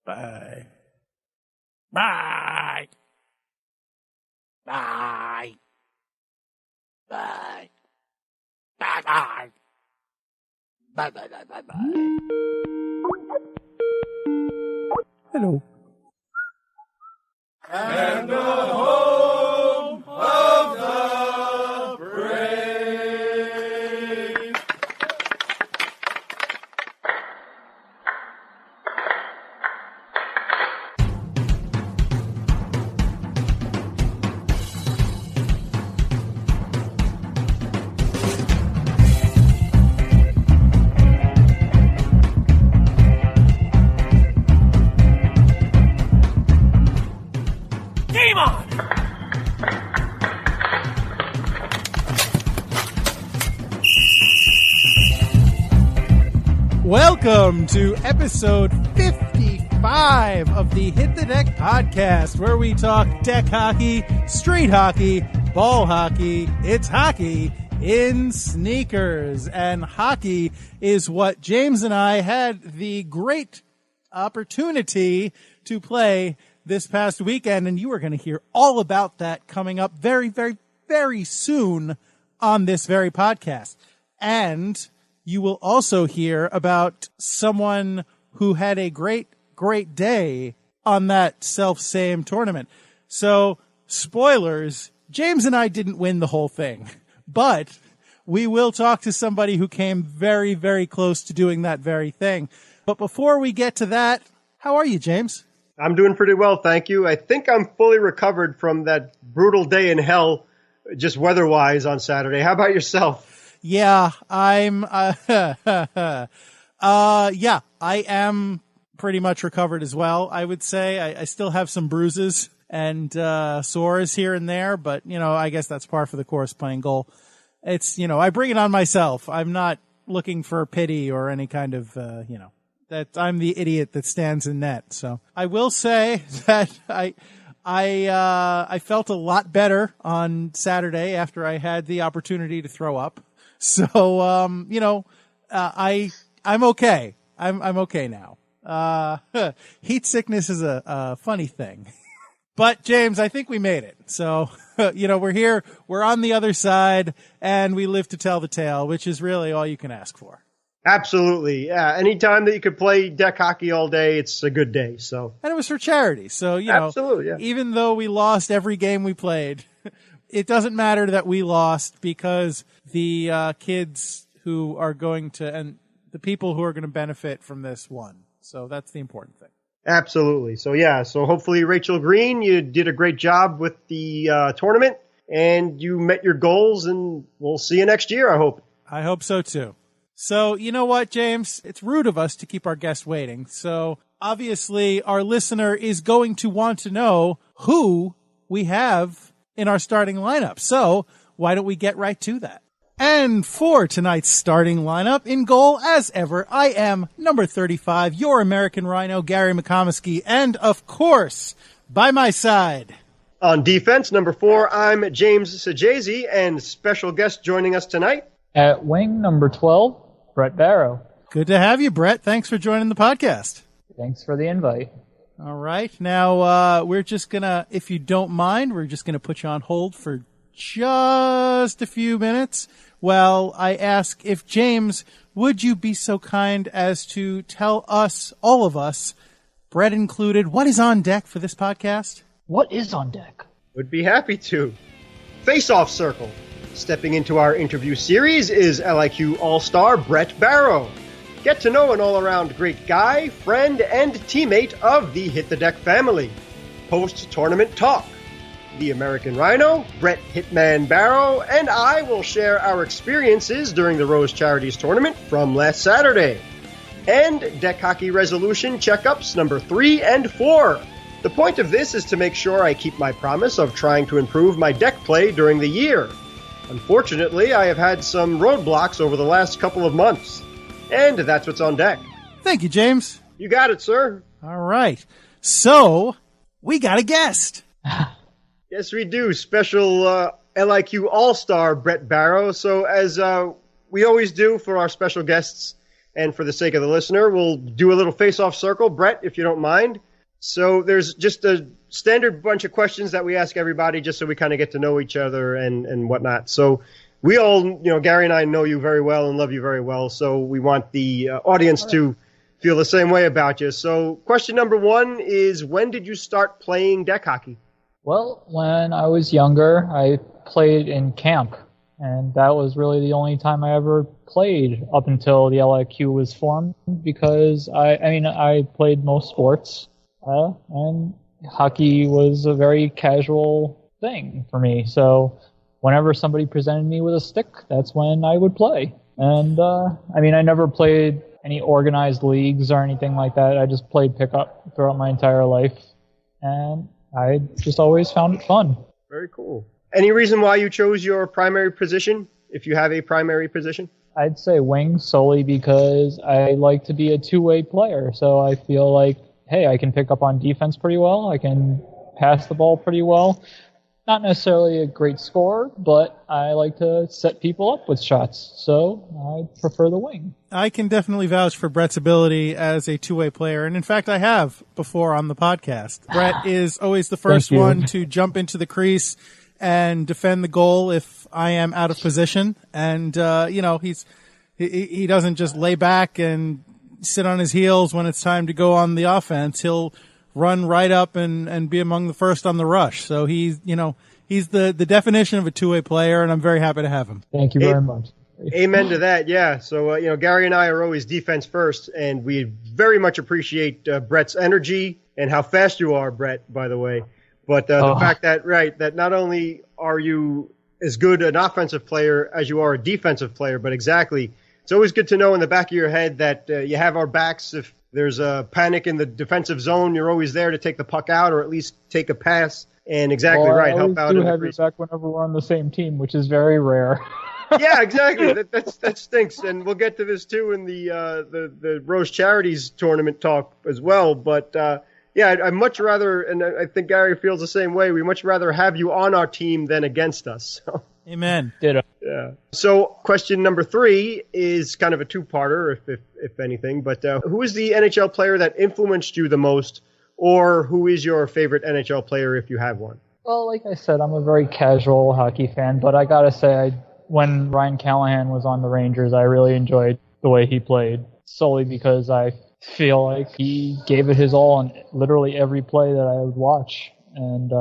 Bye. Bye. Bye. Bye. Bye. Bye. Bye. Bye. Bye. Bye. Bye. Hello. And the home of the brave. Game on! Welcome to episode 55 of the Hit the Deck podcast, where we talk deck hockey, street hockey, ball hockey. It's hockey in sneakers. And hockey is what James and I had the great opportunity to play this past weekend, and you are going to hear all about that coming up very, very, very soon on this very podcast. And you will also hear about someone who had a great, great day on that self-same tournament. So, spoilers, James and I didn't win the whole thing, but we will talk to somebody who came very, very close to doing that very thing. But before we get to that, how are you, James? I'm doing pretty well, thank you. I think I'm fully recovered from that brutal day in hell, just weather-wise on Saturday. How about yourself? Yeah, I am pretty much recovered as well, I would say. I still have some bruises and sores here and there, but, I guess that's par for the course playing goal. It's, I bring it on myself. I'm not looking for pity or any kind of, that I'm the idiot that stands in net. So I will say that I felt a lot better on Saturday after I had the opportunity to throw up. So, I'm okay. I'm okay now. Heat sickness is a funny thing, but James, I think we made it. So, we're here, we're on the other side, and we live to tell the tale, which is really all you can ask for. Absolutely. Yeah. Anytime that you could play deck hockey all day, it's a good day. So, and it was for charity. So, absolutely, yeah. Even though we lost every game we played, it doesn't matter that we lost because the kids who are going to, and the people who are going to benefit from this won. So that's the important thing. Absolutely. So, yeah. So hopefully, Rachel Green, you did a great job with the tournament and you met your goals, and we'll see you next year, I hope. I hope so, too. So, you know what, James? It's rude of us to keep our guests waiting. So, obviously, our listener is going to want to know who we have in our starting lineup. So, why don't we get right to that? And for tonight's starting lineup, in goal, as ever, I am number 35, your American Rhino, Gary McComiskey. And, of course, by my side, on defense, number 4, I'm James Sajazi, and special guest joining us tonight. At wing, number 12, Brett Barrow. Good to have you, Brett. Thanks for joining the podcast. Thanks for the invite. All right. Now, we're just going to, if you don't mind, we're just going to put you on hold for just a few minutes. Well, I ask if James, would you be so kind as to tell us, all of us, Brett included, what is on deck for this podcast? What is on deck? Would be happy to. Face-Off Circle. Stepping into our interview series is LIQ All-Star Brett Barrow. Get to know an all-around great guy, friend, and teammate of the Hit the Deck family. Post-tournament talk. The American Rhino, Brett Hitman Barrow, and I will share our experiences during the Rose Charities tournament from last Saturday. And deck hockey resolution checkups number 3 and 4. The point of this is to make sure I keep my promise of trying to improve my deck play during the year. Unfortunately, I have had some roadblocks over the last couple of months. And that's what's on deck. Thank you, James. You got it, sir. All right. So, we got a guest. Yes, we do. Special LIQ All-Star Brett Barrow. So as we always do for our special guests, And for the sake of the listener, we'll do a little face-off circle. Brett, if you don't mind. So there's just a standard bunch of questions that we ask everybody just so we kind of get to know each other and whatnot. So we all, Gary and I know you very well and love you very well. So we want the audience to feel the same way about you. So question number one is, when did you start playing deck hockey? Well, when I was younger, I played in camp, and that was really the only time I ever played up until the LIQ was formed, because I played most sports, and hockey was a very casual thing for me. So whenever somebody presented me with a stick, that's when I would play. And I never played any organized leagues or anything like that. I just played pickup throughout my entire life, and I just always found it fun. Very cool. Any reason why you chose your primary position, if you have a primary position? I'd say wing, solely because I like to be a two-way player. So I feel like, hey, I can pick up on defense pretty well. I can pass the ball pretty well. Not necessarily a great scorer, but I like to set people up with shots. So I prefer the wing. I can definitely vouch for Brett's ability as a two-way player. And in fact, I have before on the podcast. Brett is always the first one to jump into the crease and defend the goal if I am out of position. And, he doesn't just lay back and sit on his heels when it's time to go on the offense. He'll run right up and be among the first on the rush. So he's the definition of a two-way player, and I'm very happy to have him. Thank you very much. Amen to that. Yeah. So, Gary and I are always defense first, and we very much appreciate Brett's energy and how fast you are, Brett, by the way. But the fact that not only are you as good an offensive player as you are a defensive player, but exactly, it's always good to know in the back of your head that you have our backs. If there's a panic in the defensive zone, you're always there to take the puck out or at least take a pass. And exactly right, help out. I do have your back whenever we're on the same team, which is very rare. Yeah, exactly. That stinks, and we'll get to this too in the Rose Charities tournament talk as well. But I'd much rather, and I think Gary feels the same way. We much rather have you on our team than against us. So. Amen. Ditto. Yeah. So question number 3 is kind of a two-parter, if anything. But who is the NHL player that influenced you the most, or who is your favorite NHL player if you have one? Well, like I said, I'm a very casual hockey fan, but I gotta say, when Ryan Callahan was on the Rangers, I really enjoyed the way he played, solely because I feel like he gave it his all on literally every play that I would watch. And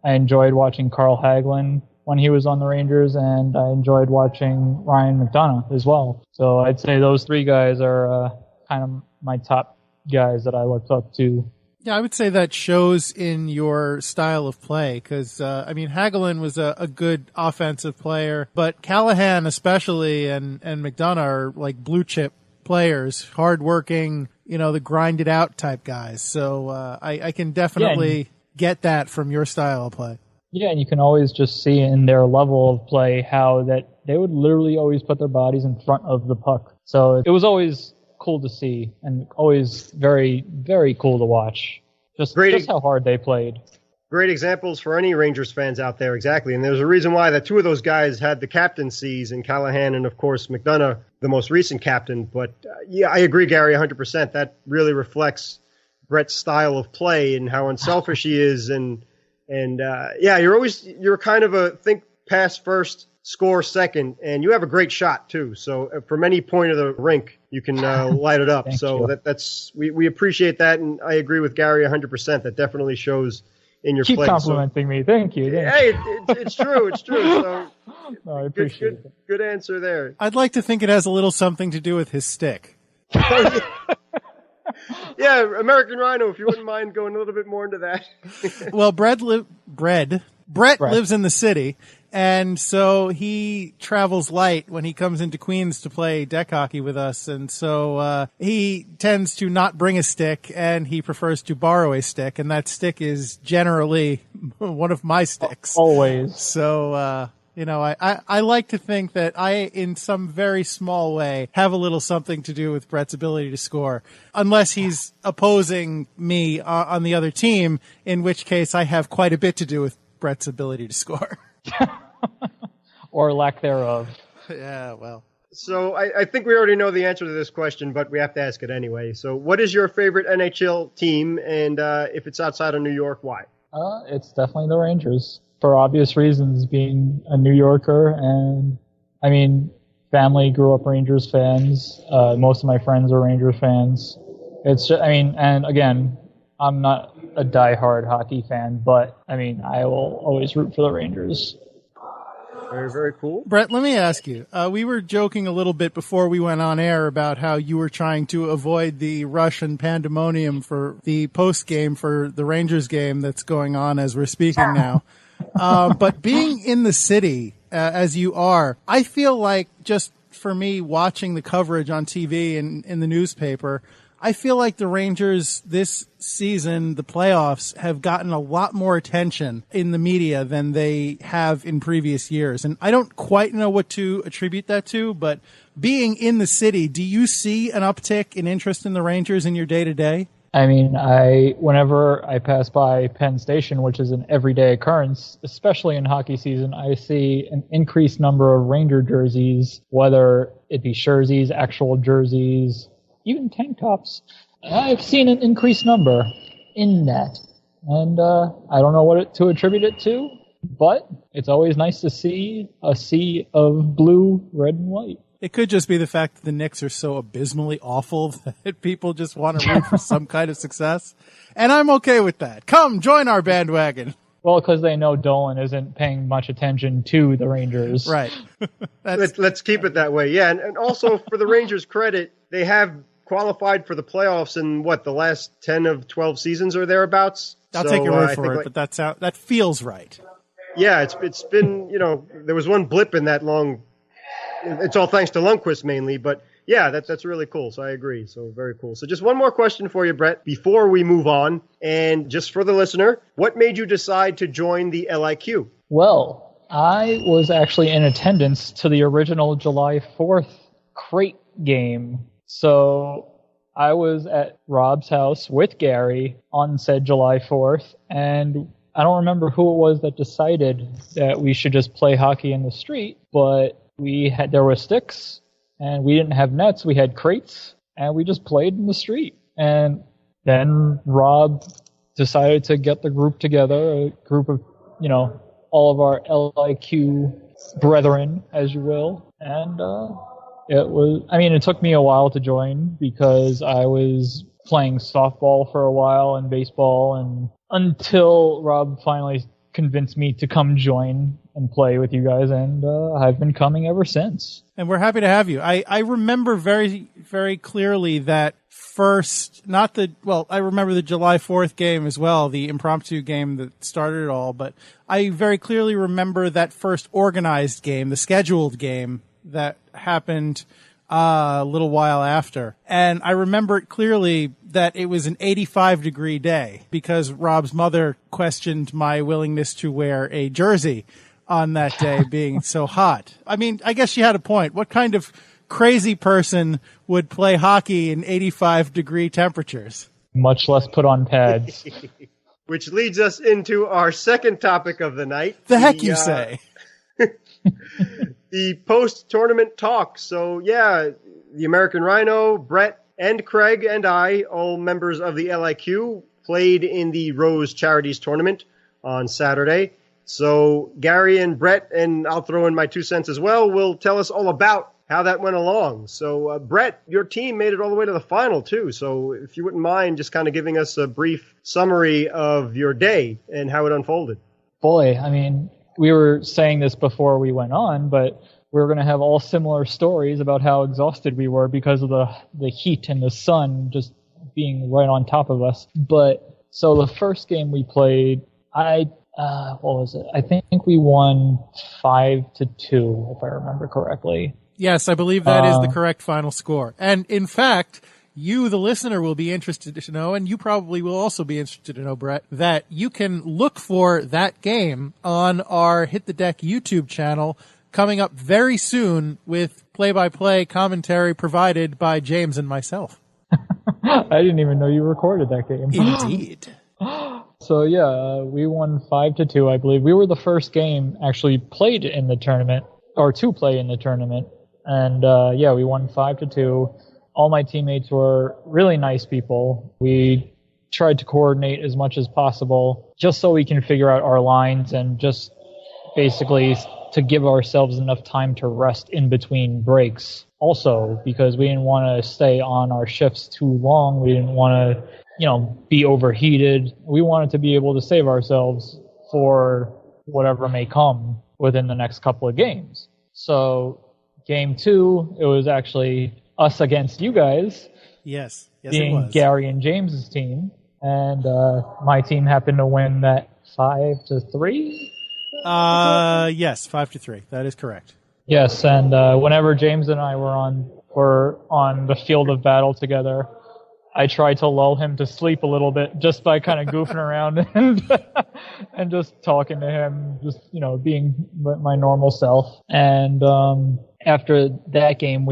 I enjoyed watching Carl Hagelin when he was on the Rangers, and I enjoyed watching Ryan McDonough as well. So I'd say those three guys are kind of my top guys that I looked up to. Yeah, I would say that shows in your style of play because, Hagelin was a good offensive player, but Callahan especially and McDonough are like blue chip players, hardworking, the grinded out type guys. So I can definitely get that from your style of play. Yeah, and you can always just see in their level of play how that they would literally always put their bodies in front of the puck. So it was always cool to see and always very, very cool to watch. Just how hard they played. Great examples for any Rangers fans out there, exactly. And there's a reason why the two of those guys had the captaincies, in Callahan and, of course, McDonough, the most recent captain. But, I agree, Gary, 100%. That really reflects Brett's style of play and how unselfish he is. And you're kind of a think pass first, score second, and you have a great shot too. So from any point of the rink, you can light it up. So we appreciate that, and I agree with Gary 100%. That definitely shows in your play. Keep complimenting me. Thank you. Hey, it's true. It's true. So no, I appreciate it. Good answer there. I'd like to think it has a little something to do with his stick. Yeah, American Rhino, if you wouldn't mind going a little bit more into that. Well, Brett lives in the city, and so he travels light when he comes into Queens to play deck hockey with us, and so he tends to not bring a stick, and he prefers to borrow a stick, and that stick is generally one of my sticks. Always. So, I like to think that I, in some very small way, have a little something to do with Brett's ability to score, unless he's opposing me on the other team, in which case I have quite a bit to do with Brett's ability to score. Or lack thereof. Yeah, well. So I think we already know the answer to this question, but we have to ask it anyway. So what is your favorite NHL team, and if it's outside of New York, why? It's definitely the Rangers, for obvious reasons, being a New Yorker, and I mean, family grew up Rangers fans. Most of my friends are Rangers fans. It's just, I mean, and again, I'm not a diehard hockey fan, but I mean, I will always root for the Rangers. Very, very cool. Brett, let me ask you. We were joking a little bit before we went on air about how you were trying to avoid the rush and pandemonium for the post game for the Rangers game that's going on as we're speaking now. But being in the city, as you are, I feel like just for me watching the coverage on TV and in the newspaper, I feel like the Rangers this season, the playoffs, have gotten a lot more attention in the media than they have in previous years. And I don't quite know what to attribute that to, but being in the city, do you see an uptick in interest in the Rangers in your day-to-day? I mean, whenever I pass by Penn Station, which is an everyday occurrence, especially in hockey season, I see an increased number of Ranger jerseys, whether it be jerseys, actual jerseys, even tank tops. I've seen an increased number in that. And I don't know what to attribute it to, but it's always nice to see a sea of blue, red, and white. It could just be the fact that the Knicks are so abysmally awful that people just want to root for some kind of success. And I'm okay with that. Come, join our bandwagon. Well, because they know Dolan isn't paying much attention to the Rangers. Right. Let's keep it that way. Yeah, and also for the Rangers' credit, they have qualified for the playoffs in the last 10 of 12 seasons or thereabouts. I'll take your word for it, but that feels right. Yeah, it's been, there was one blip in that long. It's all thanks to Lundqvist mainly, but yeah, that's really cool. So I agree. So very cool. So just one more question for you, Brett, before we move on. And just for the listener, what made you decide to join the LIQ? Well, I was actually in attendance to the original July 4th crate game. So I was at Rob's house with Gary on said July 4th, and I don't remember who it was that decided that we should just play hockey in the street, but there were sticks, and we didn't have nets. We had crates, and we just played in the street. And then Rob decided to get the group together, a group of, all of our LIQ brethren, as you will, and it took me a while to join because I was playing softball for a while and baseball, and until Rob finally convinced me to come join and play with you guys, and I've been coming ever since. And we're happy to have you. I remember very, very clearly that I remember the July 4th game as well, the impromptu game that started it all, but I very clearly remember that first organized game, the scheduled game that happened a little while after. And I remember it clearly that it was an 85-degree day because Rob's mother questioned my willingness to wear a jersey on that day being so hot. I mean, I guess she had a point. What kind of crazy person would play hockey in 85-degree temperatures? Much less put on pads. Which leads us into our second topic of the night. The heck you say? The post-tournament talk. So, yeah, the American Rhino, Brett, and Craig, and I, all members of the LIQ, played in the Rose Charities tournament on Saturday. So Gary and Brett, and I'll throw in my 2 cents as well, will tell us all about how that went along. So, Brett, your team made it all the way to the final, too. So if you wouldn't mind just kind of giving us a brief summary of your day and how it unfolded. Boy, I mean, we were saying this before we went on, but we were going to have all similar stories about how exhausted we were because of the heat and the sun just being right on top of us. But so the first game we played, what was it? I think we won 5-2, if I remember correctly. Yes, I believe that is the correct final score. And in fact, you, the listener, will be interested to know, and you probably will also be interested to know, Brett, that you can look for that game on our Hit the Deck YouTube channel coming up very soon with play-by-play commentary provided by James and myself. I didn't even know you recorded that game. Indeed. So, yeah, we won 5-2, I believe. We were the first game actually played in the tournament, or to play in the tournament. And yeah, we won 5-2. All my teammates were really nice people. We tried to coordinate as much as possible just so we can figure out our lines and just basically to give ourselves enough time to rest in between breaks. Also, because we didn't want to stay on our shifts too long. We didn't want to, be overheated. We wanted to be able to save ourselves for whatever may come within the next couple of games. So, game 2, it was actually us against you guys. Yes, being it was. Gary and James's team. And my team happened to win that 5-3. Yes, 5-3. That is correct. Yes, and whenever James and I were on the field of battle together, I tried to lull him to sleep a little bit just by kind of goofing around and just talking to him, just being my normal self. And after that game,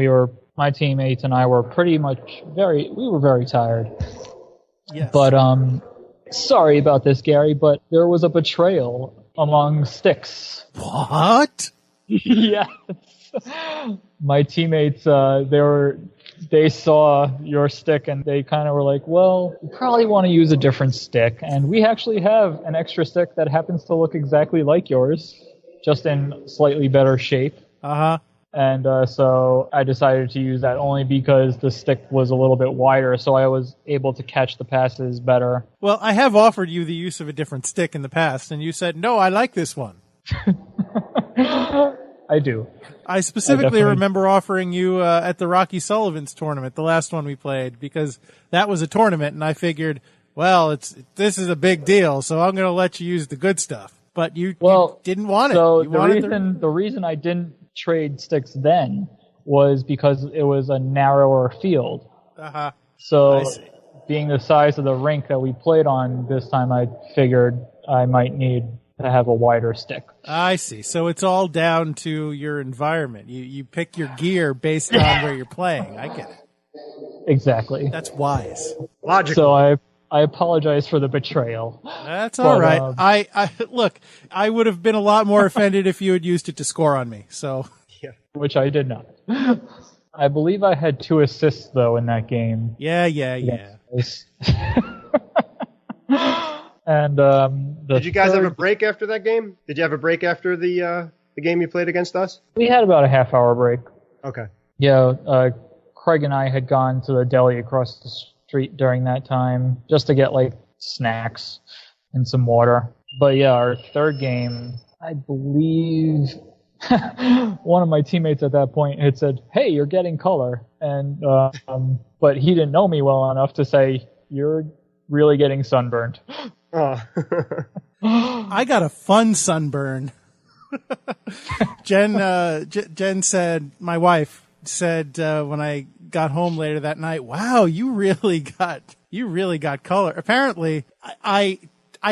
my teammates and I were we were very tired. Yes. But sorry about this, Gary, but there was a betrayal among sticks. What? Yes. My teammates, they saw your stick and they kind of were like, well, you probably want to use a different stick. And we actually have an extra stick that happens to look exactly like yours, just in slightly better shape. Uh-huh. And so I decided to use that only because the stick was a little bit wider, so I was able to catch the passes better. Well, I have offered you the use of a different stick in the past, and you said, no, I like this one. I do. I specifically remember offering you at the Rocky Sullivan's tournament, the last one we played, because that was a tournament, and I figured, well, this is a big deal, so I'm going to let you use the good stuff. But you didn't want it. So the reason I didn't trade sticks then was because it was a narrower field. Uh-huh. So being the size of the rink that we played on this time, I figured I might need to have a wider stick. I see. So it's all down to your environment. You pick your gear based on where you're playing. I get it. Exactly. That's wise. Logical. So I apologize for the betrayal. That's all right. I look, I would have been a lot more offended if you had used it to score on me. So, yeah. Which I did not. I believe I had 2 assists though in that game. Yeah. And did you guys have a break after that game? Did you have a break after the game you played against us? We had about a half-hour break. Okay. Yeah, Craig and I had gone to the deli across the street during that time just to get snacks and some water. But yeah, our third game, I believe one of my teammates at that point had said, "Hey, you're getting color," and but he didn't know me well enough to say, "You're really getting sunburned." Oh. I got a fun sunburn. Jen said, my wife said when I got home later that night, "Wow, you really got color." Apparently, I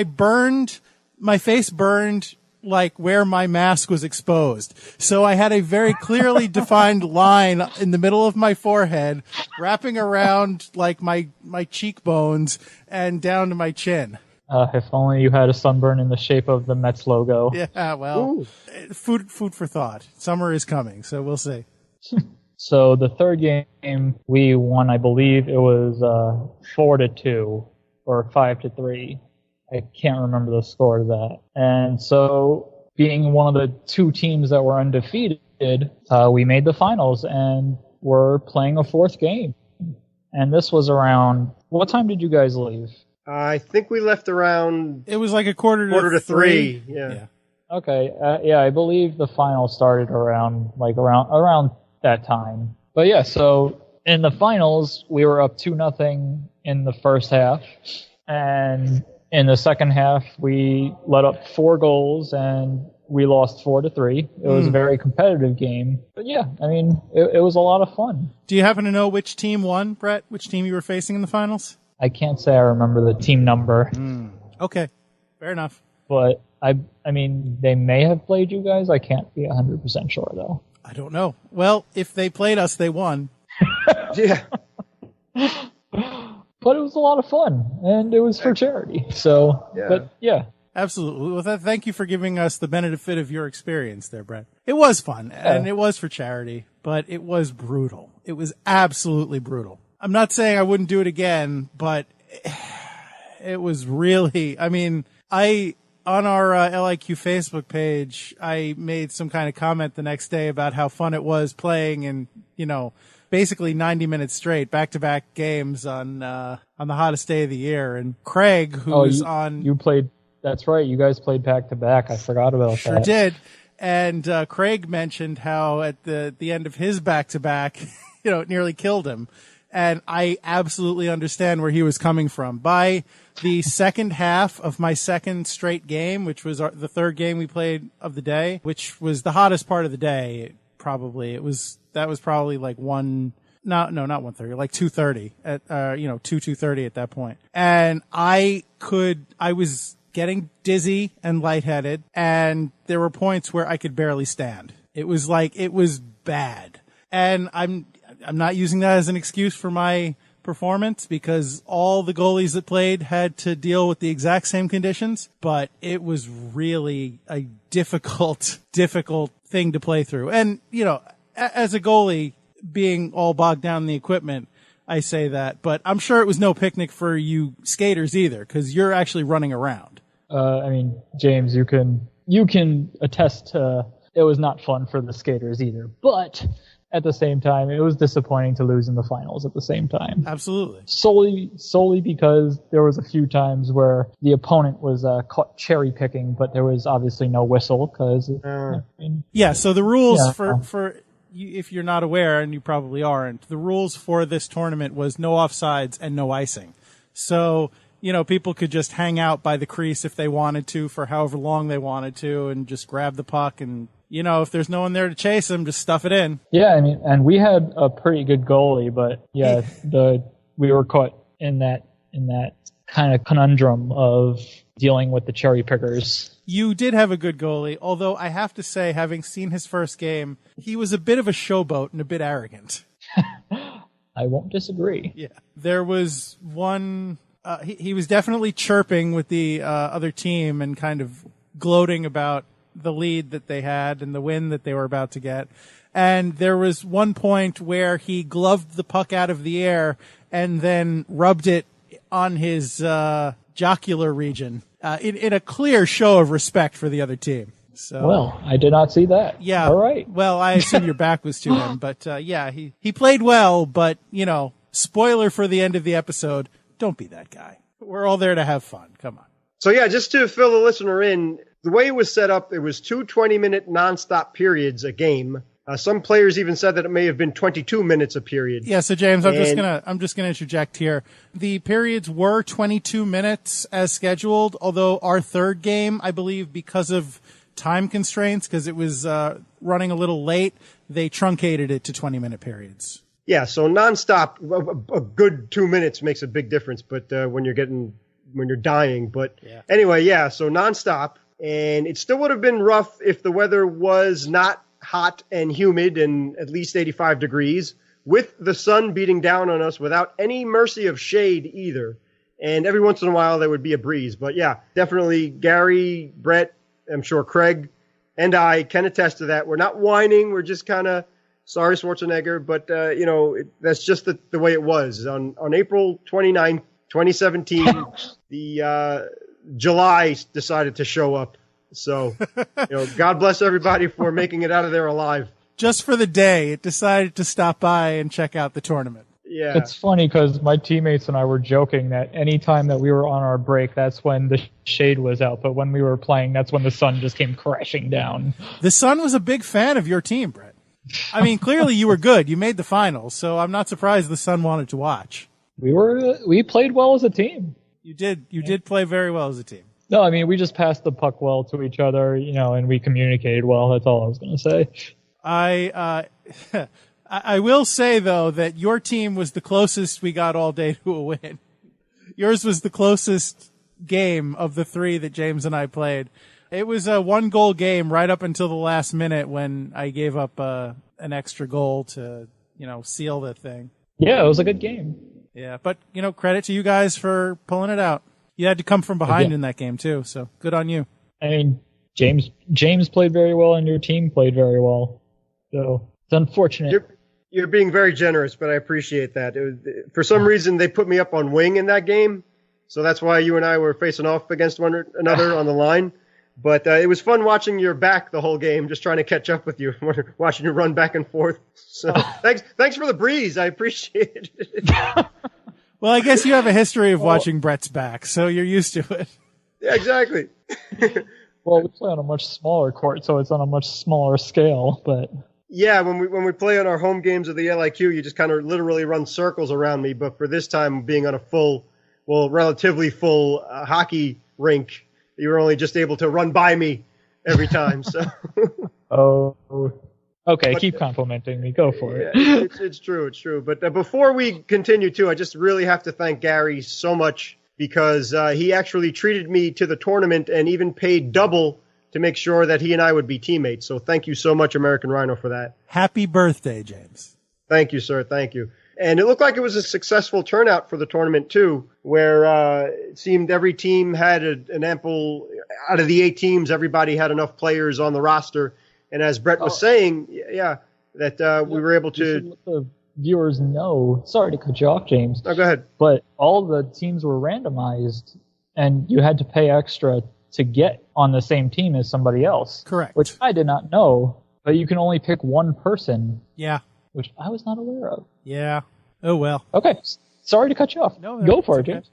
burned, my face burned like where my mask was exposed. So I had a very clearly defined line in the middle of my forehead, wrapping around like my cheekbones and down to my chin. If only you had a sunburn in the shape of the Mets logo. Yeah, well, food for thought. Summer is coming, so we'll see. So the third game we won, I believe it was 4-2 or 5-3. I can't remember the score of that. And so being one of the 2 teams that were undefeated, we made the finals and we're playing a 4th game. And this was around, what time did you guys leave? I think we left around... It was like a quarter to 3. Yeah. Okay. Yeah, I believe the final started around that time. But yeah, so in the finals, we were up 2-0 in the first half. And in the second half, we let up 4 goals and we lost 4-3. It was a very competitive game. But yeah, I mean, it was a lot of fun. Do you happen to know which team won, Brett? Which team you were facing in the finals? I can't say I remember the team number. Okay, fair enough. But I mean, they may have played you guys. I can't be 100% sure though. I don't know. Well, if they played us, they won. Yeah. But it was a lot of fun, and it was for charity. So, yeah. But yeah. Absolutely. Well, thank you for giving us the benefit of your experience there, Brett. It was fun, and it was for charity. but it was brutal. It was absolutely brutal. I'm not saying I wouldn't do it again, but it was really, I mean, on our LIQ Facebook page, I made some kind of comment the next day about how fun it was playing and, basically 90 minutes straight, back-to-back games on the hottest day of the year. And Craig, who was on... You played... That's right. You guys played back-to-back. I forgot about that. Sure did. And Craig mentioned how at the end of his back-to-back, it nearly killed him. And I absolutely understand where he was coming from. By the second half of my second straight game, which was the third game we played of the day, which was the hottest part of the day, that was probably like not 1:30, like 2:30 at, 2:30 at that point. And I was getting dizzy and lightheaded, and there were points where I could barely stand. It was bad. And I'm not using that as an excuse for my performance because all the goalies that played had to deal with the exact same conditions, but it was really a difficult thing to play through. And, as a goalie, being all bogged down in the equipment, I say that, but I'm sure it was no picnic for you skaters either, because you're actually running around. James, you can attest to it was not fun for the skaters either, but at the same time, it was disappointing to lose in the finals at the same time. Absolutely. Solely because there was a few times where the opponent was caught cherry picking, but there was obviously no whistle because. So the rules for if you're not aware, and you probably aren't, the rules for this tournament was no offsides and no icing. So, people could just hang out by the crease if they wanted to for however long they wanted to and just grab the puck and, if there's no one there to chase them, just stuff it in. Yeah, and we had a pretty good goalie, but we were caught in that kind of conundrum of dealing with the cherry pickers. You did have a good goalie, although I have to say, having seen his first game, he was a bit of a showboat and a bit arrogant. I won't disagree. Yeah. There was one... he was definitely chirping with the other team and kind of gloating about the lead that they had and the win that they were about to get. And there was one point where he gloved the puck out of the air and then rubbed it on his jocular region in a clear show of respect for the other team. So, well, I did not see that. Yeah. All right. Well, I assume your back was to him, but he played well, but spoiler for the end of the episode, don't be that guy. We're all there to have fun. Come on. So just to fill the listener in, the way it was set up, it was 2 20-minute nonstop periods a game. Some players even said that it may have been 22 minutes a period. Yeah, so James, I'm just gonna interject here. The periods were 22 minutes as scheduled, although our third game, I believe, because of time constraints, because it was running a little late, they truncated it to 20-minute periods. Yeah, so nonstop, a good 2 minutes makes a big difference, but when you're dying. But anyway, so nonstop. And it still would have been rough if the weather was not hot and humid and at least 85 degrees, with the sun beating down on us without any mercy of shade either. And every once in a while there would be a breeze. But definitely Gary, Brett, I'm sure Craig, and I can attest to that. We're not whining. We're just kind of sorry, Schwarzenegger. But, that's just the way it was. On April 29th, 2017, the July decided to show up. So, God bless everybody for making it out of there alive. Just for the day, it decided to stop by and check out the tournament. Yeah. It's funny because my teammates and I were joking that any time that we were on our break, that's when the shade was out. But when we were playing, that's when the sun just came crashing down. The sun was a big fan of your team, Brett. I mean, clearly you were good. You made the finals, so I'm not surprised the sun wanted to watch. We played well as a team. You did play very well as a team. No, I mean, we just passed the puck well to each other, and we communicated well. That's all I was going to say. I will say, though, that your team was the closest we got all day to a win. Yours was the closest game of the three that James and I played. It was a 1-goal game right up until the last minute when I gave up an extra goal to, seal the thing. Yeah, it was a good game. Yeah, but, credit to you guys for pulling it out. You had to come from behind in that game, too, so good on you. I mean, James played very well, and your team played very well. So It's unfortunate. You're being very generous, but I appreciate that. For some reason, they put me up on wing in that game, so that's why you and I were facing off against one another on the line. But it was fun watching your back the whole game, just trying to catch up with you, watching you run back and forth. So thanks for the breeze. I appreciate it. Well, I guess you have a history of watching Brett's back, so you're used to it. Yeah, exactly. Well, we play on a much smaller court, so it's on a much smaller scale. But yeah, when we play on our home games of the LIQ, you just kind of literally run circles around me. But for this time, being on a relatively full hockey rink, you were only just able to run by me every time. So. Oh, okay. Keep complimenting me. Go for it. Yeah, it's true. It's true. But before we continue, too, I just really have to thank Gary so much because he actually treated me to the tournament and even paid double to make sure that he and I would be teammates. So thank you so much, American Rhino, for that. Happy birthday, James. Thank you, sir. Thank you. And it looked like it was a successful turnout for the tournament, too, where it seemed every team had an ample – out of the 8 teams, everybody had enough players on the roster. And as Brett was saying, that we were able to – let the viewers know – sorry to cut you off, James. Oh, go ahead. But all the teams were randomized, and you had to pay extra to get on the same team as somebody else. Correct. Which I did not know, but you can only pick one person. Yeah. Which I was not aware of. Yeah. Oh, well. Okay. Sorry to cut you off. No, Go for it, okay. James.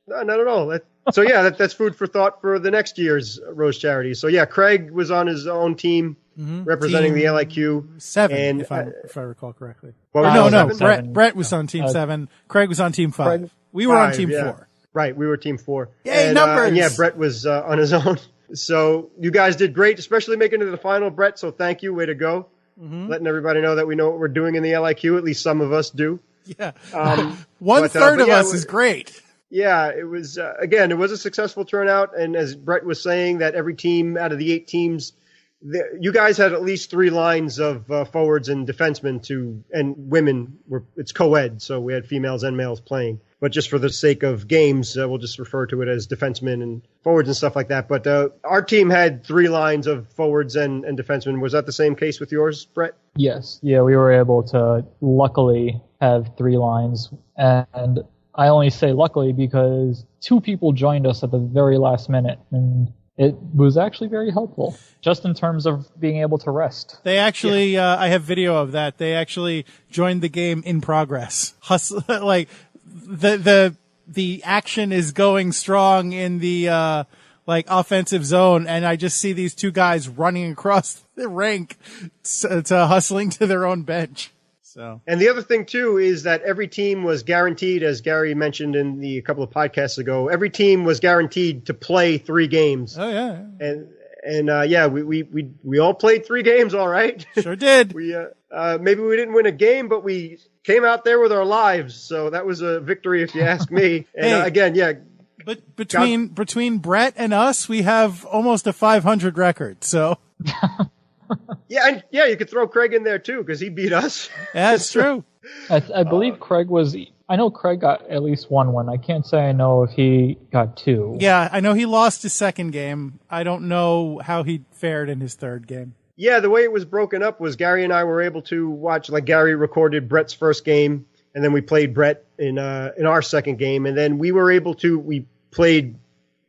No, not at all. That's food for thought for the next year's Rose Charities. So, yeah, Craig was on his own team representing the LIQ. 7, and, if I recall correctly. No. Brett was on Team 7. Craig was on Team 5. We were on Team 4. Right, we were Team 4. Yay, numbers! And Brett was on his own. So you guys did great, especially making it to the final, Brett. So thank you. Way to go. Letting everybody know that we know what we're doing in the LIQ. At least some of us do. Yeah. One third of us is great. Yeah, it was, again, it was a successful turnout. And as Brett was saying, that every team out of the 8 teams, you guys had at least 3 lines of forwards and defensemen and women. It's co-ed, so we had females and males playing. But just for the sake of games, we'll just refer to it as defensemen and forwards and stuff like that. But our team had 3 lines of forwards and defensemen. Was that the same case with yours, Brett? Yes. Yeah, we were able to luckily have 3 lines. And I only say luckily because 2 people joined us at the very last minute. And it was actually very helpful, just in terms of being able to rest. They actually, I have video of that. They actually joined the game in progress. Hustle, like the action is going strong in the offensive zone, and I just see these 2 guys running across the rink to hustling to their own bench. So, and the other thing too is that every team was guaranteed, as Gary mentioned in a couple of podcasts ago, every team was guaranteed to play 3 games. Oh yeah. And we all played 3 games, all right. Sure did. We maybe we didn't win a game, but we came out there with our lives, so that was a victory if you ask me. And again, yeah. But between Brett and us, we have almost a 500 record. So. Yeah, you could throw Craig in there too because he beat us. Yeah, that's true. I believe Craig was. I know Craig got at least 1 win. I can't say I know if he got 2. Yeah, I know he lost his second game. I don't know how he fared in his third game. Yeah, the way it was broken up was Gary and I were able to watch. Like Gary recorded Brett's first game, and then we played Brett in our second game, and then we played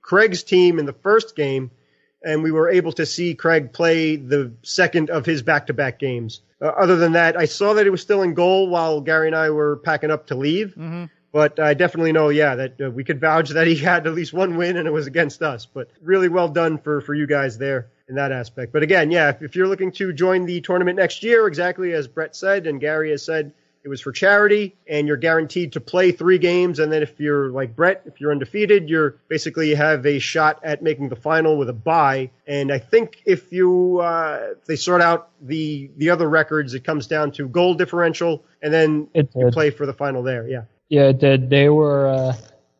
Craig's team in the first game. And we were able to see Craig play the second of his back-to-back games. Other than that, I saw that he was still in goal while Gary and I were packing up to leave. Mm-hmm. But I definitely know, that we could vouch that he had at least 1 win and it was against us. But really well done for you guys there in that aspect. But again, if you're looking to join the tournament next year, exactly as Brett said and Gary has said, it was for charity, and you're guaranteed to play 3 games. And then if you're like Brett, if you're undefeated, you're basically have a shot at making the final with a bye. And I think if they sort out the other records, it comes down to goal differential, and then you play for the final there. Yeah. Yeah, it did.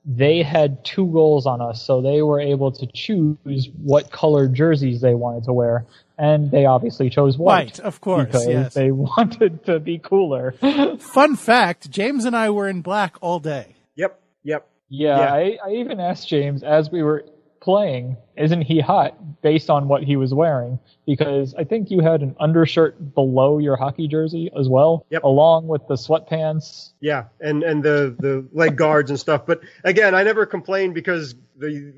They had 2 goals on us, so they were able to choose what color jerseys they wanted to wear. And they obviously chose white. White, of course, because they wanted to be cooler. Fun fact, James and I were in black all day. Yep. Yeah. I even asked James as we were playing, isn't he hot based on what he was wearing? Because I think you had an undershirt below your hockey jersey as well, along with the sweatpants. Yeah, and the leg guards and stuff. But again, I never complained because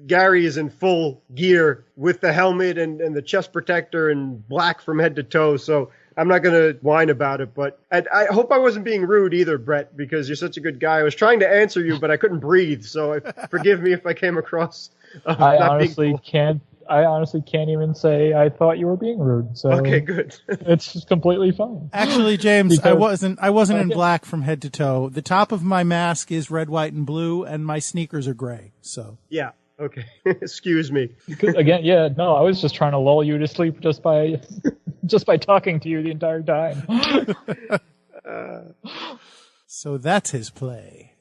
Gary is in full gear with the helmet and the chest protector and black from head to toe. So I'm not going to whine about it. But I hope I wasn't being rude either, Brett, because you're such a good guy. I was trying to answer you, but I couldn't breathe. So forgive me if I came across. I honestly can't even say I thought you were being rude. So okay, good. It's just completely fine. Actually, James, I wasn't in black from head to toe. The top of my mask is red, white, and blue, and my sneakers are gray. So yeah, okay. Excuse me. Again, I was just trying to lull you to sleep just by talking to you the entire time. So that's his play.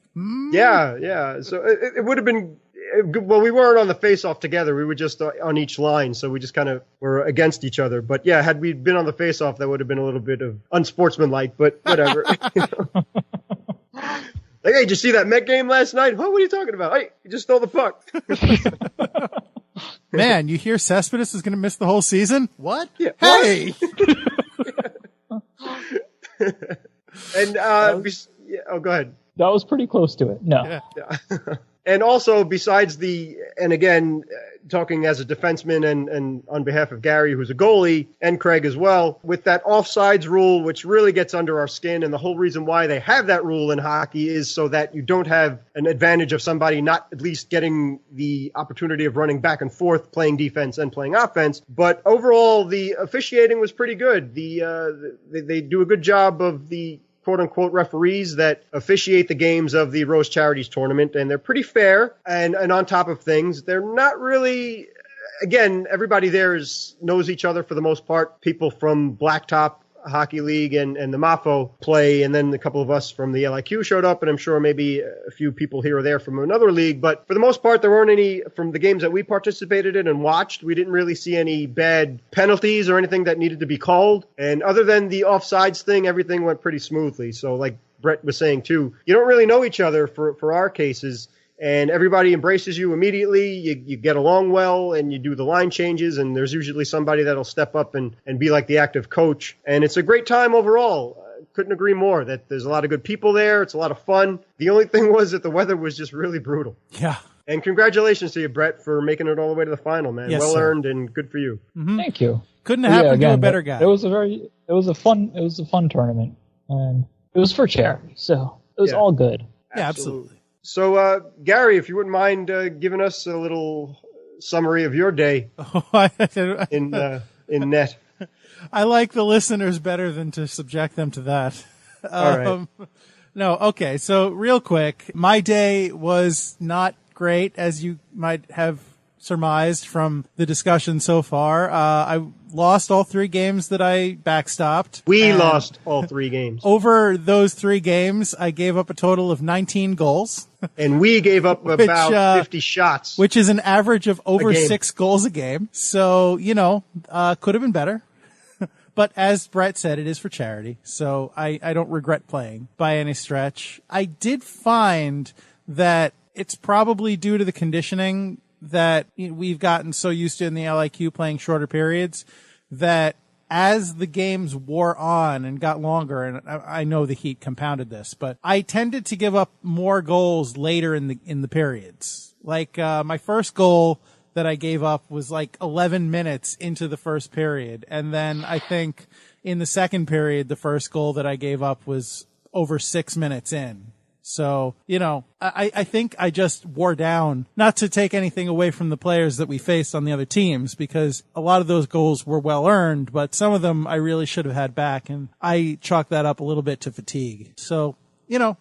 Yeah. So it would have been. Well, we weren't on the face-off together. We were just on each line, so we just kind of were against each other. But yeah, had we been on the face-off, that would have been a little bit of unsportsmanlike, but whatever. Like, hey, did you see that Met game last night? What are you talking about? Hey, you just stole the puck. Man, you hear Cespedes is going to miss the whole season? What? Yeah. Hey! And, go ahead. That was pretty close to it. No. Yeah. And also, besides talking as a defenseman and on behalf of Gary, who's a goalie, and Craig as well, with that offsides rule, which really gets under our skin, and the whole reason why they have that rule in hockey is so that you don't have an advantage of somebody not at least getting the opportunity of running back and forth, playing defense and playing offense. But overall, the officiating was pretty good. They do a good job of the quote-unquote referees that officiate the games of the Rose Charities tournament, and they're pretty fair. And on top of things, they're not really, again, everybody there knows each other for the most part. People from Blacktop Hockey League and the MAFO play, and then a couple of us from the LIQ showed up, and I'm sure maybe a few people here or there from another league. But for the most part, there weren't any from the games that we participated in and watched. We didn't really see any bad penalties or anything that needed to be called. And other than the offsides thing, everything went pretty smoothly. So like Brett was saying too, you don't really know each other for our cases. And everybody embraces you immediately. You get along well, and you do the line changes, and there's usually somebody that'll step up and be like the active coach. And it's a great time overall. Couldn't agree more that there's a lot of good people there. It's a lot of fun. The only thing was that the weather was just really brutal. Yeah. And congratulations to you, Brett, for making it all the way to the final, man. Yes, well sir. earned and good for you. Mm-hmm. Thank you. Couldn't have happened to a better guy. It was a fun tournament, and it was for charity, so it was all good. Yeah, absolutely. So, Gary, if you wouldn't mind giving us a little summary of your day in net. I like the listeners better than to subject them to that. All right. No, okay. So real quick, my day was not great, as you might have surmised from the discussion so far. I lost all 3 games that I backstopped. We lost all 3 games. Over those 3 games, I gave up a total of 19 goals. And we gave up about 50 shots. Which is an average of over 6 goals a game. So, could have been better. But as Brett said, it is for charity. So I don't regret playing by any stretch. I did find that it's probably due to the conditioning that we've gotten so used to in the LIQ playing shorter periods, that as the games wore on and got longer, and I know the heat compounded this, but I tended to give up more goals later in the periods. Like, my first goal that I gave up was like 11 minutes into the first period. And then I think in the second period, the first goal that I gave up was over 6 minutes in. So, I think I just wore down, not to take anything away from the players that we faced on the other teams, because a lot of those goals were well earned, but some of them I really should have had back, and I chalked that up a little bit to fatigue. So,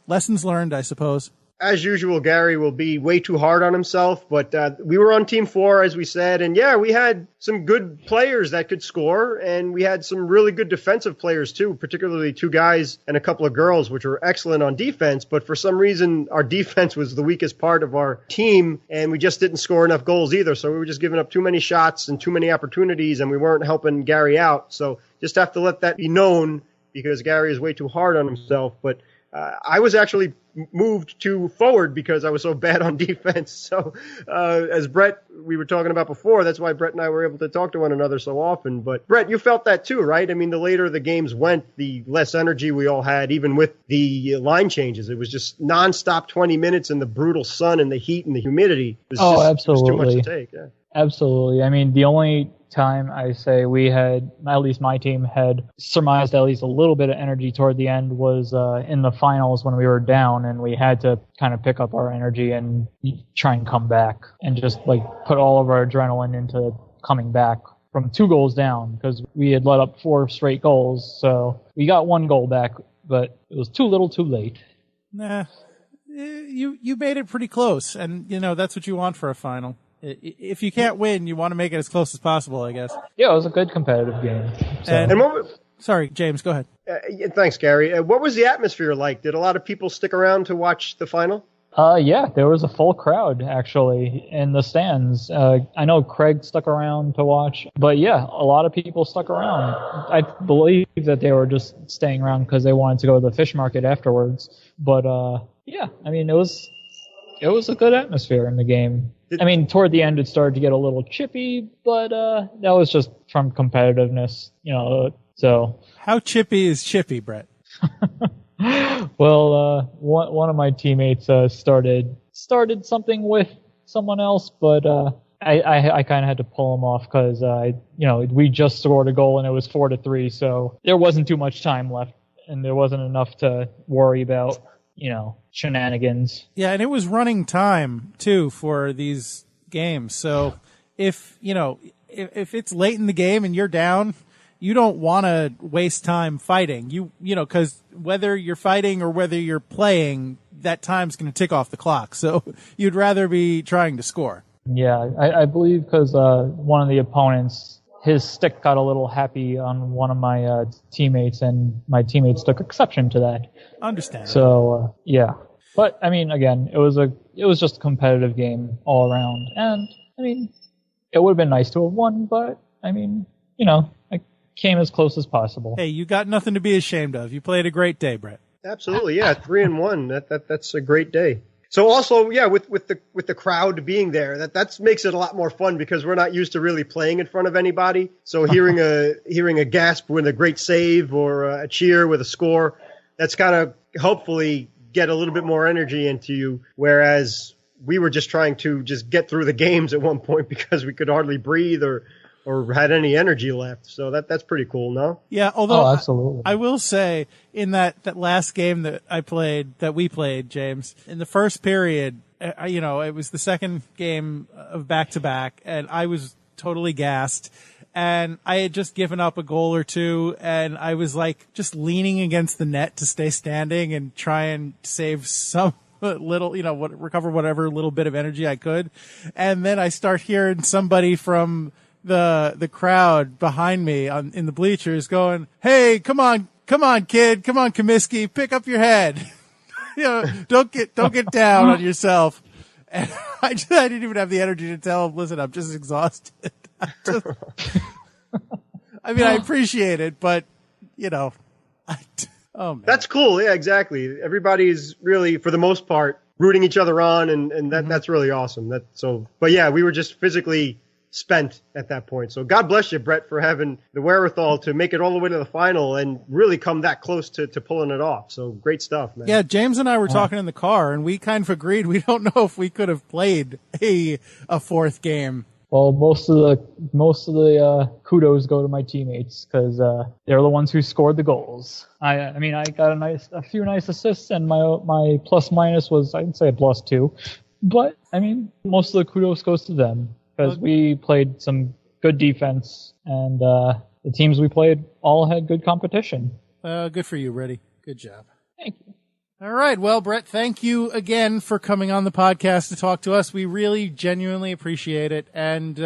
lessons learned, I suppose. As usual, Gary will be way too hard on himself, but we were on Team 4, as we said, and we had some good players that could score, and we had some really good defensive players too, particularly 2 guys and a couple of girls, which were excellent on defense, but for some reason, our defense was the weakest part of our team, and we just didn't score enough goals either, so we were just giving up too many shots and too many opportunities, and we weren't helping Gary out, so just have to let that be known, because Gary is way too hard on himself, but I was actually moved to forward because I was so bad on defense. So as Brett we were talking about before. That's why Brett and I were able to talk to one another so often. But Brett, you felt that too, right? I mean, the later the games went, the less energy we all had, even with the line changes. It was just nonstop 20 minutes in the brutal sun and the heat and the humidity. It was absolutely. It was too much to take. Yeah. Absolutely. I mean, the only time I say we had, at least my team had surmised at least a little bit of energy toward the end was in the finals when we were down and we had to kind of pick up our energy and try and come back and just like put all of our adrenaline into coming back from 2 goals down because we had let up 4 straight goals. So we got 1 goal back, but it was too little too late. Nah, you made it pretty close, and that's what you want for a final. If you can't win, you want to make it as close as possible, I guess. Yeah, it was a good competitive game. So. Sorry, James, go ahead. Thanks, Gary. What was the atmosphere like? Did a lot of people stick around to watch the final? Yeah, there was a full crowd, actually, in the stands. I know Craig stuck around to watch, but yeah, a lot of people stuck around. I believe that they were just staying around because they wanted to go to the fish market afterwards. But yeah, I mean, it was a good atmosphere in the game. I mean, toward the end, it started to get a little chippy, but that was just from competitiveness, so. How chippy is chippy, Brett? Well, one of my teammates started something with someone else, but I kind of had to pull him off because we just scored a goal and it was 4-3, so there wasn't too much time left, and there wasn't enough to worry about. Shenanigans. Yeah, and it was running time too for these games. So if it's late in the game and you're down, you don't want to waste time fighting. Because whether you're fighting or whether you're playing, that time's going to tick off the clock. So you'd rather be trying to score. Yeah, I believe because one of the opponents, his stick got a little happy on one of my teammates, and my teammates took exception to that. Understand. So yeah, but I mean, again, it was just a competitive game all around, and I mean, it would have been nice to have won, but I mean, I came as close as possible. Hey, you got nothing to be ashamed of. You played a great day, Brett. Absolutely, yeah, 3-1. That's a great day. So also, yeah, with the crowd being there, that makes it a lot more fun because we're not used to really playing in front of anybody. So hearing a gasp with a great save or a cheer with a score, that's kind of hopefully get a little bit more energy into you. Whereas we were just trying to just get through the games at one point because we could hardly breathe or had any energy left. So that's pretty cool, no? Yeah, although absolutely. I will say in that last game that we played, James, in the first period, it was the second game of back-to-back, and I was totally gassed. And I had just given up a goal or two, and I was like just leaning against the net to stay standing and try and save some little, recover whatever little bit of energy I could. And then I start hearing somebody from the crowd behind me in the bleachers going, "Hey, come on, kid. Come on, Comiskey, pick up your head. Don't get down on yourself." And I didn't even have the energy to tell him, "Listen, I'm just exhausted." I mean, I appreciate it, but oh man. That's cool. Yeah, exactly. Everybody's really, for the most part, rooting each other on, and that's really awesome. But yeah, we were just physically spent at that point. So God bless you, Brett, for having the wherewithal to make it all the way to the final and really come that close to pulling it off. So great stuff, man. Yeah, James and I were talking in the car, and we kind of agreed we don't know if we could have played a fourth game. Well, most of the kudos go to my teammates because they're the ones who scored the goals. I mean, I got a few nice assists, and my plus minus was, I'd say, a +2. But I mean, most of the kudos goes to them. Because we played some good defense, and the teams we played all had good competition. Good for you, Reddy. Good job. Thank you. All right. Well, Brett, thank you again for coming on the podcast to talk to us. We really genuinely appreciate it, and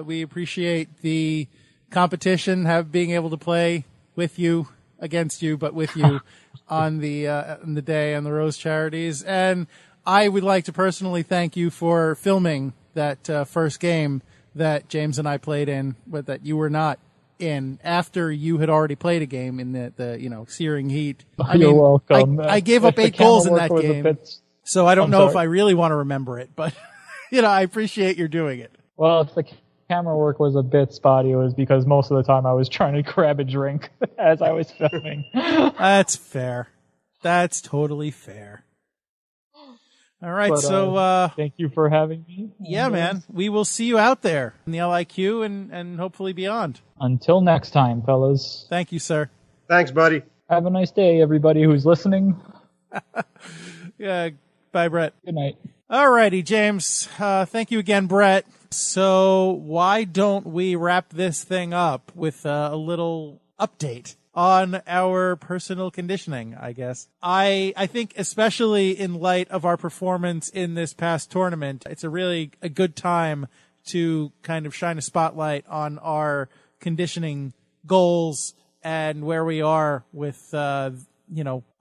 we appreciate the competition, being able to play with you, against you, but with you on the day on the Rose Charities. And I would like to personally thank you for filming that first game that James and I played in, but that you were not in after you had already played a game in the searing heat. You're welcome. I gave up 8 goals in that game, so I don't know if I really want to remember it, but I appreciate your doing it. Well, if the camera work was a bit spotty, it was because most of the time I was trying to grab a drink as I was filming. That's fair. That's totally fair. All right, But, thank you for having me. Yeah, man. We will see you out there in the LIQ and hopefully beyond. Until next time, fellas. Thank you, sir. Thanks, buddy. Have a nice day, everybody who's listening. Yeah, bye, Brett. Good night. All righty, James. Thank you again, Brett. So why don't we wrap this thing up with a little update on our personal conditioning, I guess. I think especially in light of our performance in this past tournament, it's a good time to kind of shine a spotlight on our conditioning goals and where we are with,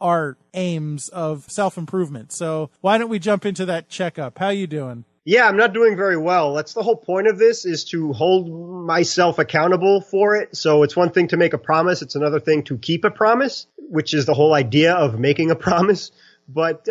our aims of self-improvement. So why don't we jump into that checkup? How you doing? Yeah, I'm not doing very well. That's the whole point of this, is to hold myself accountable for it. So it's one thing to make a promise. It's another thing to keep a promise, which is the whole idea of making a promise. But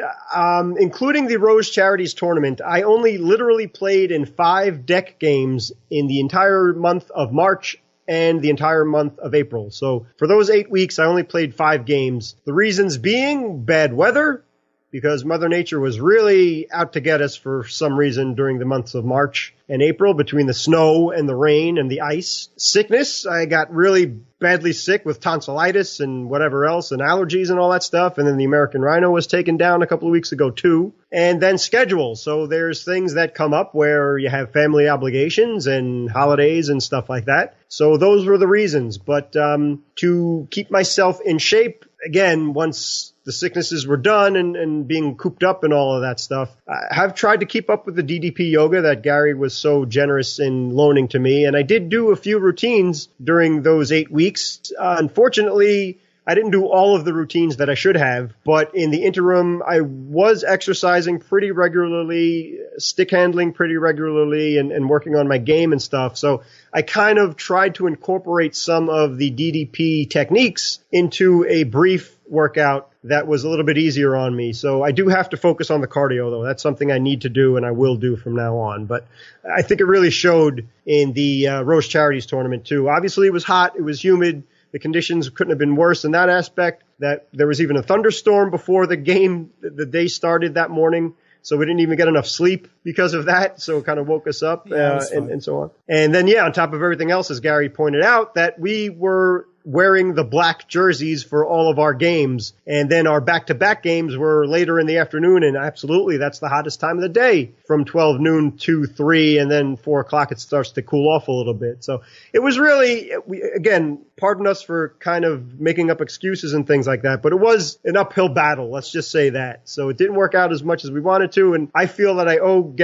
including the Rose Charities tournament, I only literally played in 5 DEK games in the entire month of March and the entire month of April. So for those 8 weeks, I only played 5 games. The reasons being bad weather, because Mother Nature was really out to get us for some reason during the months of March and April, between the snow and the rain and the ice. Sickness, I got really badly sick with tonsillitis and whatever else, and allergies and all that stuff. And then the American rhino was taken down a couple of weeks ago too. And then schedule. So there's things that come up where you have family obligations and holidays and stuff like that. So those were the reasons. But to keep myself in shape, again, once the sicknesses were done and being cooped up and all of that stuff, I have tried to keep up with the DDP yoga that Gary was so generous in loaning to me. And I did do a few routines during those 8 weeks. Unfortunately, I didn't do all of the routines that I should have, but in the interim, I was exercising pretty regularly, stick handling pretty regularly, and working on my game and stuff. So I kind of tried to incorporate some of the DDP techniques into a brief workout that was a little bit easier on me. So I do have to focus on the cardio, though. That's something I need to do, and I will do from now on. But I think it really showed in the Rose Charities tournament, too. Obviously, it was hot. It was humid. The conditions couldn't have been worse in that aspect. That there was even a thunderstorm before the game, the day started that morning. So we didn't even get enough sleep because of that. So it kind of woke us up and so on. And then, on top of everything else, as Gary pointed out, that we were wearing the black jerseys for all of our games. And then our back-to-back games were later in the afternoon. And absolutely, that's the hottest time of the day, from 12 noon to 3. And then 4 o'clock, it starts to cool off a little bit. So it was really, again, pardon us for kind of making up excuses and things like that, but it was an uphill battle. Let's just say that. So it didn't work out as much as we wanted to. And I feel that I owe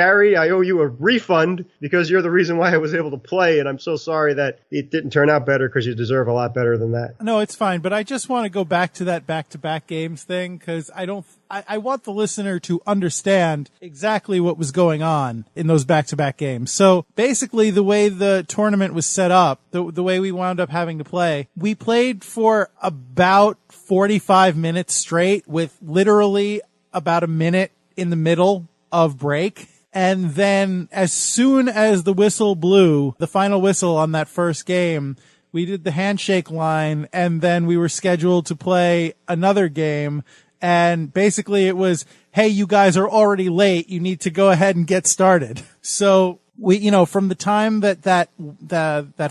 you a refund, because you're the reason why I was able to play. And I'm so sorry that it didn't turn out better, because you deserve a lot better than that. No, it's fine. But I just want to go back to that back-to-back games thing, because I want the listener to understand exactly what was going on in those back-to-back games. So basically, the way the tournament was set up, the way we wound up having to play, we played for about 45 minutes straight, with literally about a minute in the middle of break. And then as soon as the whistle blew, the final whistle on that first game, we did the handshake line, and then we were scheduled to play another game. And basically it was, hey, you guys are already late. You need to go ahead and get started. So we, from the time that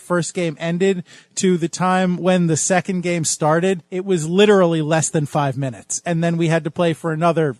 first game ended to the time when the second game started, it was literally less than 5 minutes. And then we had to play for another,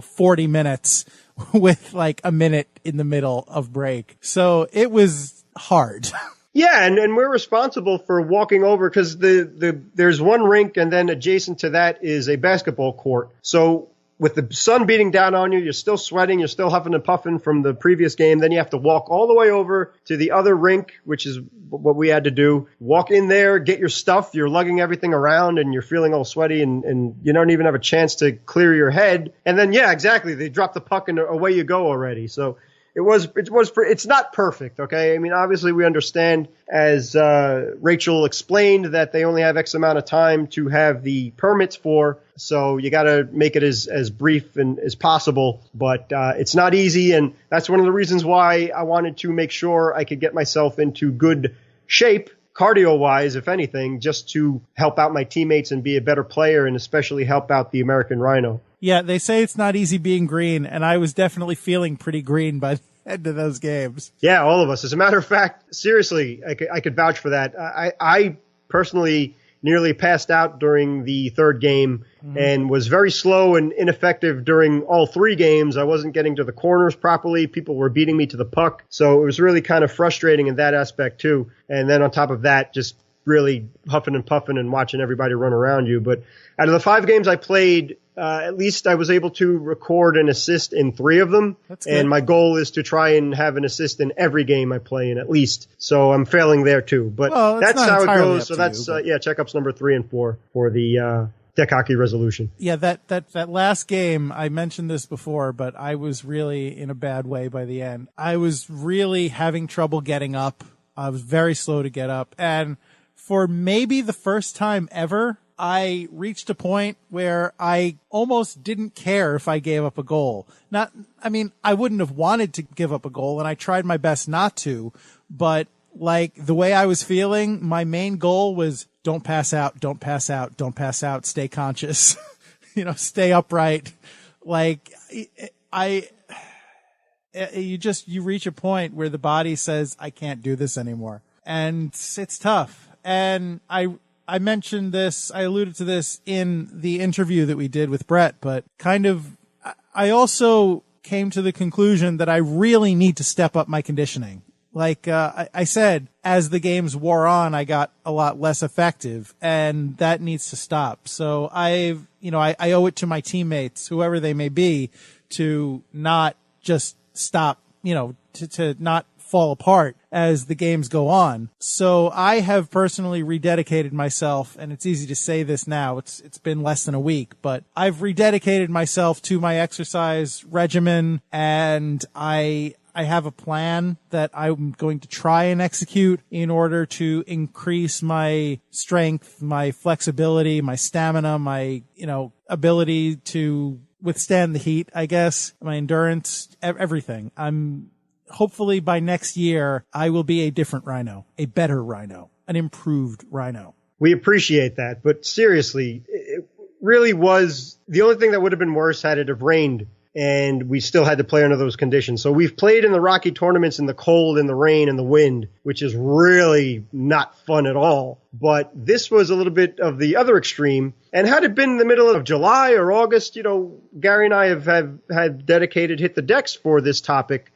40 minutes with like a minute in the middle of break. So it was hard. Yeah, and we're responsible for walking over, because there's one rink, and then adjacent to that is a basketball court. So with the sun beating down on you, you're still sweating, you're still huffing and puffing from the previous game. Then you have to walk all the way over to the other rink, which is what we had to do. Walk in there, get your stuff. You're lugging everything around, and you're feeling all sweaty, and you don't even have a chance to clear your head. And then, yeah, exactly. They drop the puck, and away you go already. So It's not perfect, okay? I mean, obviously we understand, as Rachel explained, that they only have X amount of time to have the permits for, so you got to make it as brief and as possible. But it's not easy, and that's one of the reasons why I wanted to make sure I could get myself into good shape, cardio-wise, if anything, just to help out my teammates and be a better player, and especially help out the American Rhino. Yeah, they say it's not easy being green, and I was definitely feeling pretty green by the end of those games. Yeah, all of us. As a matter of fact, seriously, I could vouch for that. I personally nearly passed out during the third game and was very slow and ineffective during all three games. I wasn't getting to the corners properly. People were beating me to the puck. So it was really kind of frustrating in that aspect too. And then on top of that, just really huffing and puffing and watching everybody run around you. But out of the 5 games I played, at least I was able to record an assist in 3 of them. That's good. And my goal is to try and have an assist in every game I play in at least. So I'm failing there too. But that's how it goes. So that's, checkups number 3 and 4 for the deck hockey resolution. Yeah, that last game, I mentioned this before, but I was really in a bad way by the end. I was really having trouble getting up. I was very slow to get up. And for maybe the first time ever, I reached a point where I almost didn't care if I gave up a goal. I wouldn't have wanted to give up a goal, and I tried my best not to, but like the way I was feeling, my main goal was don't pass out, don't pass out, don't pass out, stay conscious, stay upright. Like you reach a point where the body says, I can't do this anymore. And it's tough. And I mentioned this, I alluded to this in the interview that we did with Brett, but I also came to the conclusion that I really need to step up my conditioning. Like, I said, as the games wore on, I got a lot less effective, and that needs to stop. So I owe it to my teammates, whoever they may be, to not just stop, to not fall apart as the games go on. So I have personally rededicated myself, and it's easy to say this now. It's been less than a week, but I've rededicated myself to my exercise regimen, and I have a plan that I'm going to try and execute in order to increase my strength, my flexibility, my stamina, my, ability to withstand the heat, I guess, my endurance, everything. Hopefully by next year, I will be a different Rhino, a better Rhino, an improved Rhino. We appreciate that, but seriously, it really was the only thing that would have been worse had it have rained and we still had to play under those conditions. So we've played in the Rocky tournaments in the cold, in the rain, and the wind, which is really not fun at all. But this was a little bit of the other extreme. And had it been in the middle of July or August, Gary and I have had dedicated Hit the Decks for this topic.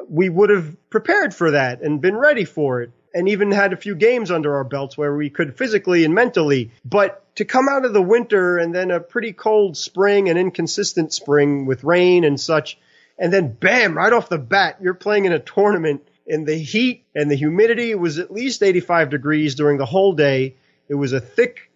We would have prepared for that and been ready for it, and even had a few games under our belts where we could physically and mentally. But to come out of the winter and then a pretty cold spring, an inconsistent spring with rain and such, and then bam, right off the bat, you're playing in a tournament in the heat and the humidity. It was at least 85 degrees during the whole day. It was a thick,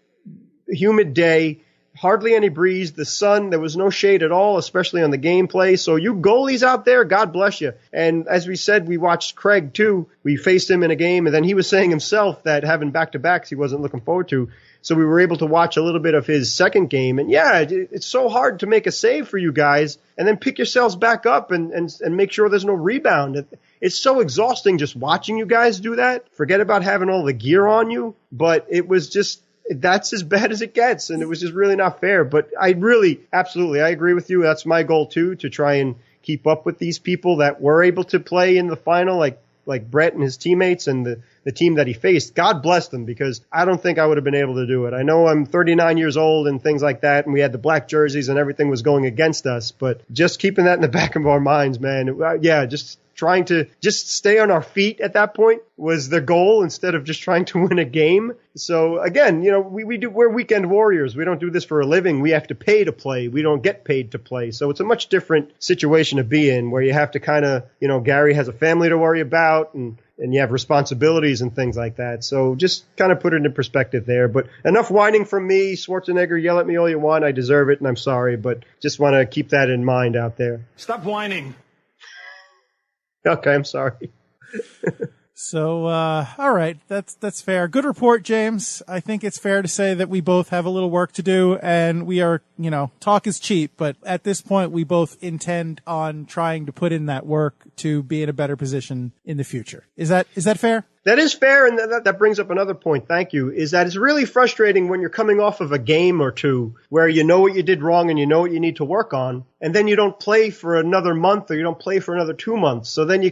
humid day. Hardly any breeze, the sun, there was no shade at all, especially on the gameplay. So you goalies out there, God bless you. And as we said, we watched Craig too. We faced him in a game, and then he was saying himself that having back-to-backs he wasn't looking forward to. So we were able to watch a little bit of his second game. And yeah, it's so hard to make a save for you guys and then pick yourselves back up and make sure there's no rebound. It's so exhausting just watching you guys do that. Forget about having all the gear on you. But it was just, that's as bad as it gets, and it was just really not fair. But I agree with you. That's my goal too, to try and keep up with these people that were able to play in the final, like Brett and his teammates and the team that he faced. God bless them, because I don't think I would have been able to do it. I know I'm 39 years old and things like that, and we had the black jerseys and everything was going against us, but just keeping that in the back of our minds, man. Just trying to just stay on our feet at that point was the goal, instead of just trying to win a game. So again, we're weekend warriors. We don't do this for a living. We have to pay to play. We don't get paid to play. So it's a much different situation to be in, where you have to kind of, Gary has a family to worry about, and you have responsibilities and things like that. So just kind of put it in perspective there. But enough whining from me. Schwarzenegger, yell at me all you want. I deserve it, and I'm sorry, but just want to keep that in mind out there. Stop whining. Okay, I'm sorry. So, all right. That's fair. Good report, James. I think it's fair to say that we both have a little work to do, and we are, talk is cheap, but at this point we both intend on trying to put in that work to be in a better position in the future. Is that fair? That is fair, and that brings up another point, thank you, is that it's really frustrating when you're coming off of a game or two where you know what you did wrong and you know what you need to work on, and then you don't play for another month or you don't play for another 2 months. So then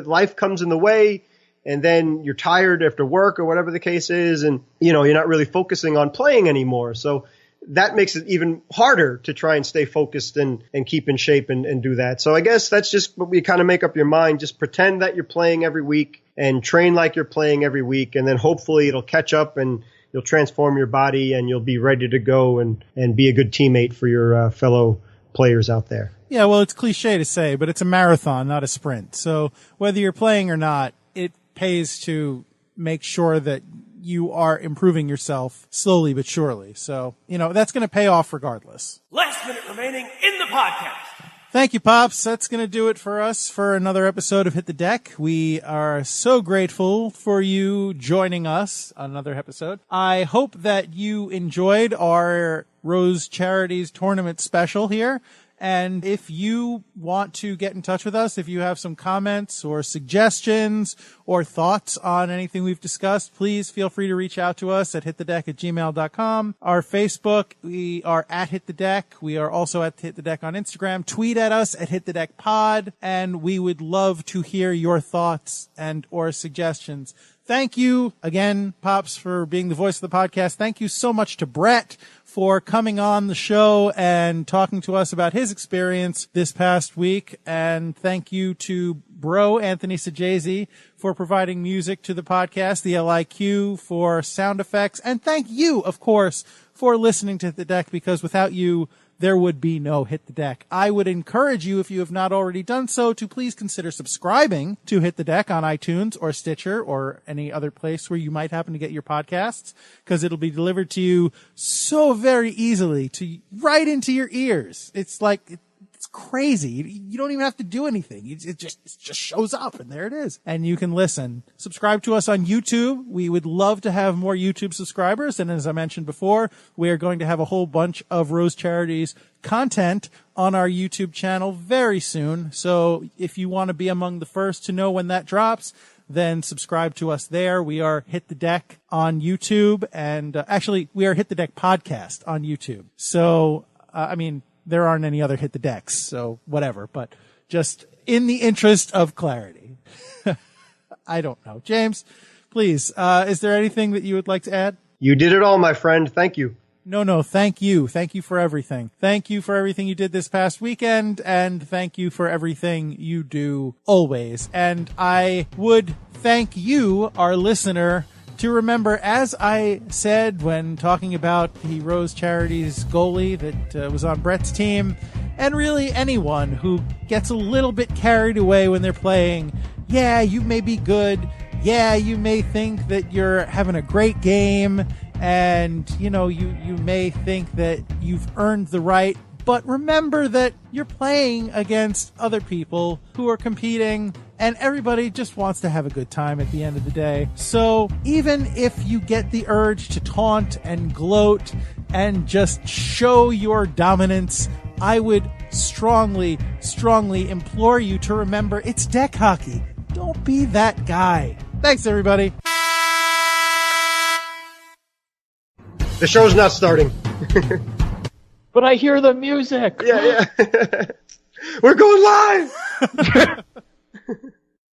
life comes in the way, and then you're tired after work or whatever the case is, and you're not really focusing on playing anymore. So that makes it even harder to try and stay focused and keep in shape and do that. So I guess that's just what we kind of make up your mind. Just pretend that you're playing every week and train like you're playing every week, and then hopefully it'll catch up and you'll transform your body and you'll be ready to go and be a good teammate for your fellow players out there. Yeah, well, it's cliche to say, but it's a marathon, not a sprint. So whether you're playing or not, it pays to make sure that you are improving yourself slowly but surely. So, that's going to pay off regardless. Last minute remaining in the podcast. Thank you, Pops. That's going to do it for us for another episode of Hit the Deck. We are so grateful for you joining us on another episode. I hope that you enjoyed our Rose Charities tournament special here. And if you want to get in touch with us, if you have some comments or suggestions or thoughts on anything we've discussed, please feel free to reach out to us at hitthedeck@gmail.com. Our Facebook, we are at Hit the Deck. We are also at Hit the Deck on Instagram. Tweet at us at Hit the Deck Pod, and we would love to hear your thoughts and or suggestions. Thank you again, Pops, for being the voice of the podcast. Thank you so much to Brett for coming on the show and talking to us about his experience this past week. And thank you to Bro Anthony Sajazi for providing music to the podcast, the LIQ for sound effects. And thank you, of course, for listening to Hit the Deck, because without you, there would be no Hit the Deck. I would encourage you, if you have not already done so, to please consider subscribing to Hit the Deck on iTunes or Stitcher or any other place where you might happen to get your podcasts, because it'll be delivered to you so very easily, right into your ears. It's crazy. You don't even have to do anything. It just shows up, and there it is. And you can listen. Subscribe to us on YouTube. We would love to have more YouTube subscribers. And as I mentioned before, we are going to have a whole bunch of Rose Charities content on our YouTube channel very soon. So if you want to be among the first to know when that drops, then subscribe to us there. We are Hit the Deck on YouTube, and actually we are Hit the Deck podcast on YouTube. So, there aren't any other Hit the Decks, so whatever, but just in the interest of clarity. I don't know. James, please, is there anything that you would like to add? You did it all, my friend. Thank you. No, thank you. Thank you for everything. Thank you for everything you did this past weekend, and thank you for everything you do always. And I would thank you, our listener, to remember, as I said when talking about the Rose Charities goalie that was on Brett's team, and really anyone who gets a little bit carried away when they're playing, yeah, you may be good, yeah, you may think that you're having a great game, and, you may think that you've earned the right, but remember that you're playing against other people who are competing, and everybody just wants to have a good time at the end of the day. So even if you get the urge to taunt and gloat and just show your dominance, I would strongly, strongly implore you to remember it's deck hockey. Don't be that guy. Thanks, everybody. The show's not starting. But I hear the music. Yeah. We're going live.